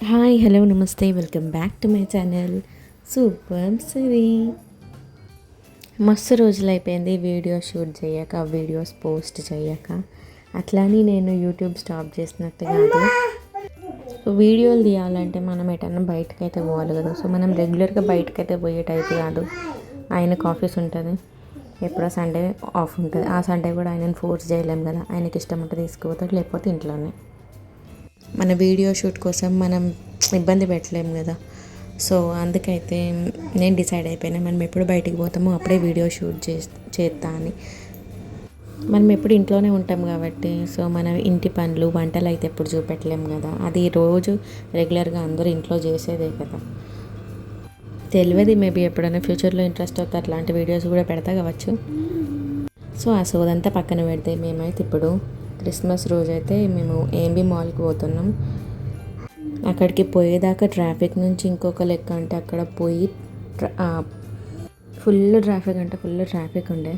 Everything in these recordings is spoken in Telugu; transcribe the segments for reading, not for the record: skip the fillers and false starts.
Hi hello namaste welcome back to my channel super Siri. మస్తు రోజులు అయిపోయింది వీడియో షూట్ చేయక, వీడియోస్ పోస్ట్ చేయక. అట్లాని నేను యూట్యూబ్ స్టాప్ చేసినట్టు కాదు. సో వీడియోలు తీయాలంటే మనం ఎటన్నా బయటకు అయితే పోవాలి కదా. సో మనం రెగ్యులర్గా బయటకు అయితే పోయే టైప్ కాదు. ఆయనకు ఆఫీస్ ఉంటుంది, ఎప్పుడో సండే ఆఫ్ ఉంటుంది. ఆ సండే కూడా ఆయనను ఫోర్స్ చేయలేం కదా. ఆయనకి ఇష్టం ఉంటే తీసుకుపోతాడు, లేకపోతే ఇంట్లోనే. మన వీడియో షూట్ కోసం మనం ఇబ్బంది పెట్టలేము కదా. సో అందుకైతే నేను డిసైడ్ అయిపోయినా, మనం ఎప్పుడు బయటికి పోతామో అప్పుడే వీడియో షూట్ చేస్తా అని. మనం ఎప్పుడు ఇంట్లోనే ఉంటాం కాబట్టి సో మన ఇంటి పనులు వంటలు అయితే ఎప్పుడు చూపెట్టలేము కదా. అది రోజు రెగ్యులర్గా అందరూ ఇంట్లో చేసేదే కదా. తెలియదు, మేబీ ఎప్పుడైనా ఫ్యూచర్లో ఇంట్రెస్ట్ అవుతే అట్లాంటి వీడియోస్ కూడా పెడతా కావచ్చు. సో ఆ సోదంతా పక్కన పెడితే మేమైతే ఇప్పుడు క్రిస్మస్ రోజైతే మేము ఏఎంబీ మాల్కి పోతున్నాం. అక్కడికి పోయేదాకా ట్రాఫిక్ నుంచి ఇంకొక లెక్క అంటే అక్కడ పోయి ఫుల్ ట్రాఫిక్ ఉండే.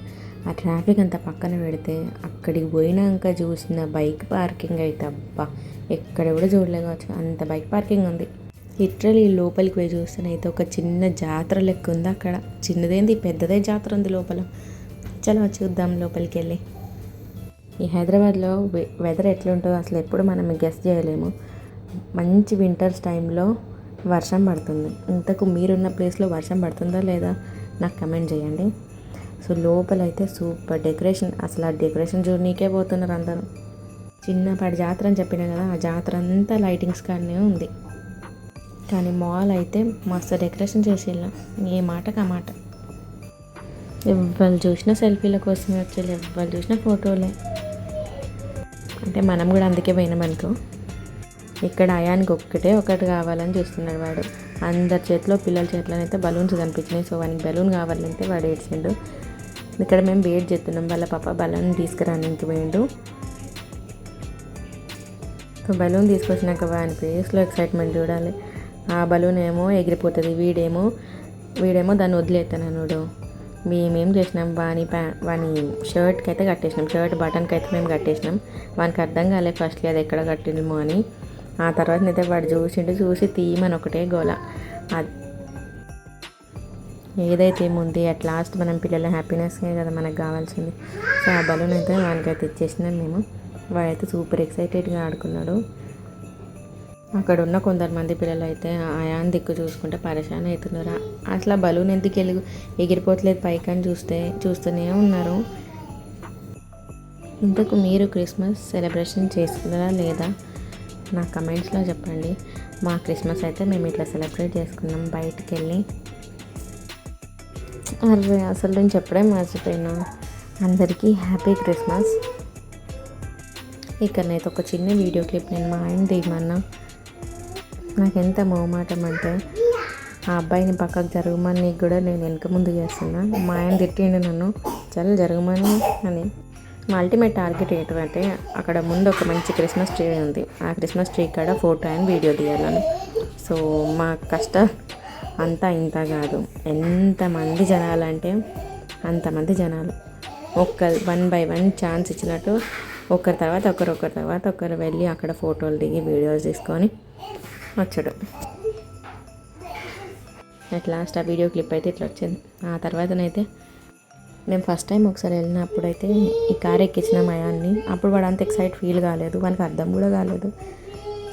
ఆ ట్రాఫిక్ అంతా పక్కన పెడితే అక్కడికి పోయినాక చూసిన బైక్ పార్కింగ్ అయితే అబ్బా ఎక్కడ కూడా చూడలేకపోవచ్చు, అంత బైక్ పార్కింగ్ ఉంది. లిటరలీ లోపలికి పోయి చూస్తేనైతే ఒక చిన్న జాతర లెక్క ఉంది అక్కడ. చిన్నదేంది పెద్దదే జాతర ఉంది లోపల. చలో చూద్దాం లోపలికి వెళ్ళి. ఈ హైదరాబాద్లో వెదర్ ఎట్లుంటుందో అసలు ఎప్పుడు మనం గెస్ చేయలేము. మంచి వింటర్స్ టైంలో వర్షం పడుతుంది. ఇంతకు మీరున్న ప్లేస్లో వర్షం పడుతుందా లేదా నాకు కమెంట్ చేయండి. సో లోపలైతే సూపర్ డెకరేషన్, అసలు ఆ డెకరేషన్ చూడనీకే పోతున్నారు అందరూ. చిన్నపాటి జాతర అని చెప్పినా కదా, ఆ జాతర అంతా లైటింగ్స్ కానీ ఉంది. కానీ మాల్ అయితే మస్తు డెకరేషన్ చేసేళ్ళాం, ఏ మాటకు ఆ మాట. ఎవరు చూసినా సెల్ఫీల కోసమే వచ్చేది, ఎవరు చూసినా ఫోటోలే. అంటే మనం కూడా అందుకే పోయినామనుకో. ఇక్కడ అయానికి ఒకటి కావాలని చూస్తున్నాడు వాడు. అందరి చేతిలో, పిల్లల చేతిలో అయితే బలూన్స్ కనిపించినాయి. సో వానికి బలూన్ కావాలంటే వాడు ఏడ్చిండు. ఇక్కడ మేము వెయిట్ చేస్తున్నాం, వాళ్ళ పాప బలూన్ తీసుకురానికి పోయిండు. సో బలూన్ తీసుకొచ్చినాక వాని ఫేస్లో ఎక్సైట్మెంట్ చూడాలి. ఆ బలూన్ ఏమో ఎగిరిపోతుంది, వీడేమో దాన్ని వదిలేస్తానన్నాడు. మేమేం చేసినాం, వాని షర్ట్కి అయితే కట్టేసినాం, షర్ట్ బటన్కి అయితే మేము కట్టేసినాం. వానికి అర్థం కాలే ఫస్ట్లీ అది ఎక్కడ కట్టిందేమో అని. ఆ తర్వాత అయితే వాడు చూసి తీయమని ఒకటే గోల. ఏదైతే ఏముంది అట్ లాస్ట్ మనం పిల్లల హ్యాపీనెస్కే కదా మనకు కావాల్సింది. సో ఆ బలూన్ అయితే వానికైతే ఇచ్చేసినాం మేము. వాడైతే సూపర్ ఎక్సైటెడ్గా ఆడుకున్నాడు. అక్కడ ఉన్న కొంతమంది పిల్లలు అయితే ఆయాన్ దిక్కు చూసుకుంటే పరేషాన్ అవుతున్నారు. అట్లా బలూన్ ఎందుకు ఎగిరిపోవట్లేదు పైకి అని చూస్తూనే ఉన్నారు. ఇంతకు మీరు క్రిస్మస్ సెలబ్రేషన్ చేసుకున్నారా లేదా నా కమెంట్స్లో చెప్పండి. మా క్రిస్మస్ అయితే మేము ఇట్లా సెలబ్రేట్ చేసుకున్నాం బయటికి వెళ్ళి. అసలు నేను చెప్పడం మర్చిపోయినా, అందరికీ హ్యాపీ క్రిస్మస్. ఇక్కడనైతే ఒక చిన్న వీడియో క్లిప్ నేను మా ఆయన దిగమన్నా. నాకు ఎంత మొహమాటం అంటే ఆ అబ్బాయిని పక్కకు జరగమని కూడా నేను వెనక ముందు చేస్తున్నా. మా ఆయన తిట్టిండు నన్ను, చాలా జరగమని అని. మా అల్టిమేట్ టార్గెట్ ఏంటంటే అక్కడ ముందు ఒక మంచి క్రిస్మస్ ట్రీ ఉంది, ఆ క్రిస్మస్ ట్రీ కాడ ఫోటో అండ్ వీడియో తీయాలని. సో మా కష్టం అంతా ఇంత కాదు, ఎంతమంది జనాలు అంటే అంతమంది జనాలు. వన్ బై వన్ ఛాన్స్ ఇచ్చినట్టు ఒకరి తర్వాత ఒకరు వెళ్ళి అక్కడ ఫోటోలు దిగి వీడియోస్ తీసుకొని వచ్చాడు. అట్ లాస్ట్ ఆ వీడియో క్లిప్ అయితే ఇట్లా వచ్చింది. ఆ తర్వాతనైతే మేము ఫస్ట్ టైం ఒకసారి వెళ్ళినప్పుడైతే ఈ కార్ ఎక్కించిన మయాన్ని. అప్పుడు వాడు అంత ఎక్సైట్ ఫీల్ కాలేదు, వానికి అర్థం కూడా కాలేదు.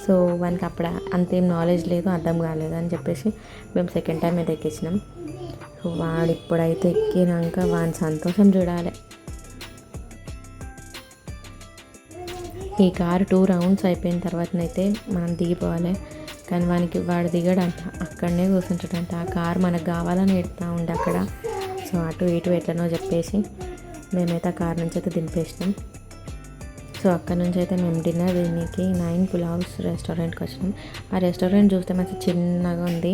సో వానికి అప్పుడు అంతేం నాలెడ్జ్ లేదు, అర్థం కాలేదు అని చెప్పేసి మేము సెకండ్ టైం అయితే ఎక్కించినాం. సో వాడు ఇప్పుడైతే ఎక్కినాక వాని సంతోషం చూడాలి. ఈ కారు 2 రౌండ్స్ అయిపోయిన తర్వాతనైతే మనం దిగిపోవాలి. కానీ వాడు దిగడంట, అక్కడనే కూర్చుంటాడంట. ఆ కారు మనకు కావాలని ఎడుతూ ఉండే అక్కడ. సో అటు ఇటు ఎట్లనో చెప్పేసి మేమైతే ఆ కారు నుంచి అయితే దింపేసినాం. సో అక్కడ నుంచి అయితే మేము డిన్నర్ దీనికి 9 పులావ్స్ రెస్టారెంట్కి వచ్చినాం. ఆ రెస్టారెంట్ చూస్తే మంచి చిన్నగా ఉంది,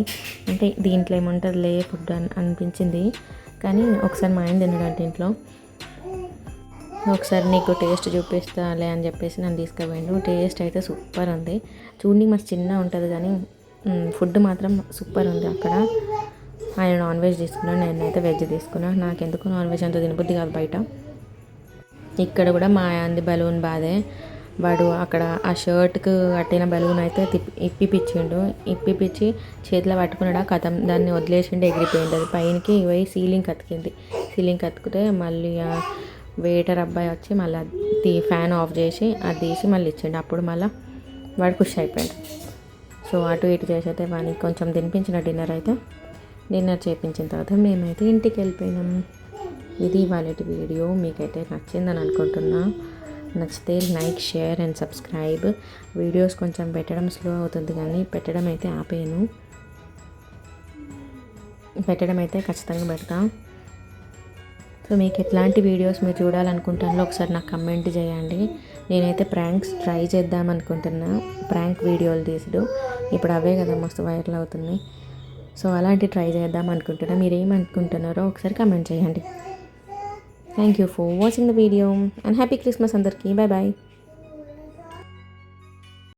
అంటే దీంట్లో ఏముంటుంది ఫుడ్ అనిపించింది. కానీ ఒకసారి మా ఆయన తినడంటే ఇంట్లో, ఒకసారి నీకు టేస్ట్ చూపిస్తాలే అని చెప్పేసి నన్ను తీసుకుపోయిండు. టేస్ట్ అయితే సూపర్ ఉంది. చూడడానికి మస్తు చిన్న ఉంటుంది కానీ ఫుడ్ మాత్రం సూపర్ ఉంది అక్కడ. ఆయన నాన్ వెజ్ తీసుకున్నాను, నేనైతే వెజ్ తీసుకున్నాను. నాకెందుకు నాన్ వెజ్ అంత తినబుద్ధి కాదు బయట. ఇక్కడ కూడా మా అంది బలూన్ బాధే. వాడు అక్కడ ఆ షర్ట్కు కట్టిన బలూన్ అయితే ఇప్పిపించిండు. ఇప్పిపించి చేతిలో పట్టుకున్నాడు. కథం దాన్ని వదిలేసిండు, ఎగిరిపోయింది. అది పైనకి పోయి సీలింగ్ కతికింది. సీలింగ్ కతికితే మళ్ళీ ఆ వెయిటర్ అబ్బాయి వచ్చి మళ్ళీ ఫ్యాన్ ఆఫ్ చేసి అది తీసి మళ్ళీ ఇచ్చిండు. అప్పుడు మళ్ళీ వాడు ఖుషి అయిపోయాడు. సో అటు ఇటు చేసి అయితే వానికి కొంచెం తినిపించిన డిన్నర్ చేయించిన తర్వాత మేమైతే ఇంటికి వెళ్ళిపోయినాం. ఇది వాళ్ళ వీడియో. మీకైతే నచ్చిందని అనుకుంటున్నా. నచ్చితే like, share and subscribe. Videos కొంచెం పెట్టడం స్లో అవుతుంది కానీ పెట్టడం అయితే ఆపేయను. పెట్టడం అయితే ఖచ్చితంగా పెడతా. సో మీకు ఎట్లాంటి వీడియోస్ మీరు చూడాలనుకుంటానో ఒకసారి నాకు కమెంట్ చేయండి. నేనైతే ప్రాంక్స్ ట్రై చేద్దాం అనుకుంటున్నా. ప్రాంక్ వీడియోలు తీసుడు ఇప్పుడు అవే కదా మస్తు వైరల్ అవుతున్నాయి. సో అలాంటి ట్రై చేద్దాం అనుకుంటున్నా. మీరు ఏమనుకుంటున్నారో ఒకసారి కమెంట్ చేయండి. Thank you for watching the video and happy Christmas అందరికీ. Bye bye.